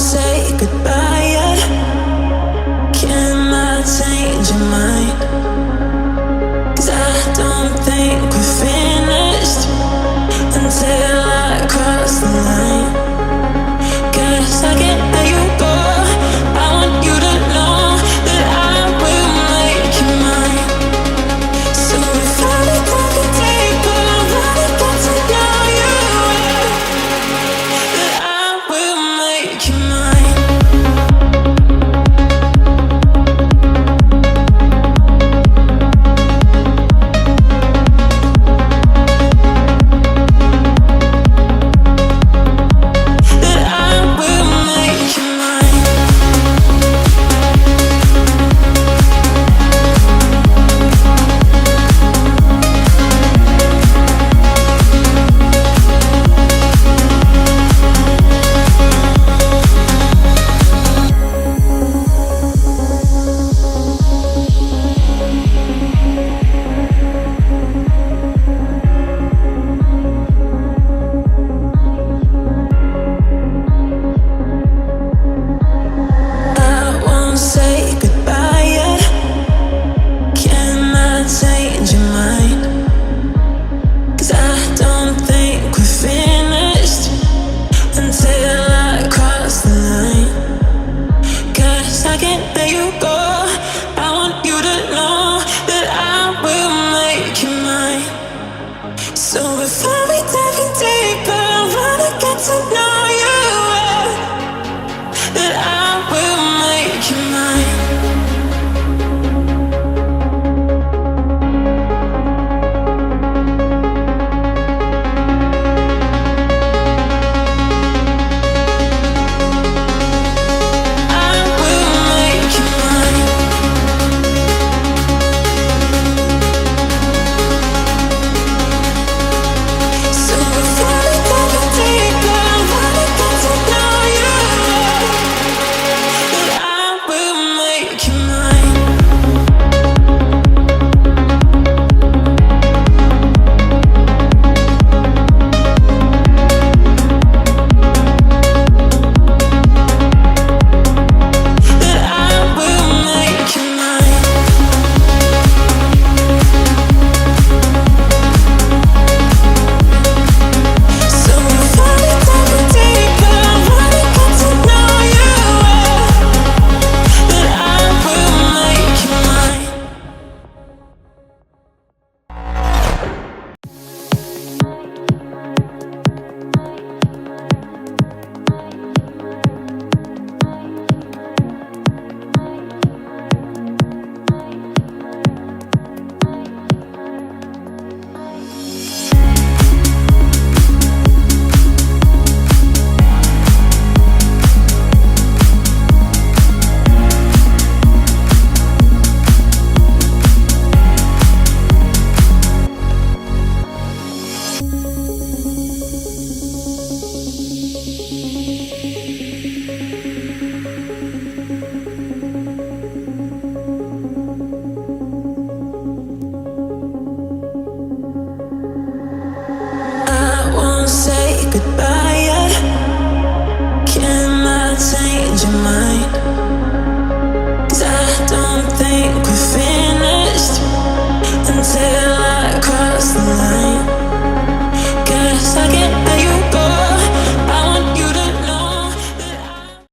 say goodbye yet. Can I change your mind? 'Cause I don't think we're finished until I cross the line. 'Cause I can't let you go. I want you to know that I will make you mine. So if I look deeper, let it get to know you, that I will make you mine. That I will make you mine. I won't say goodbye yet. Can I change your mind? 'Cause I don't think we're finished until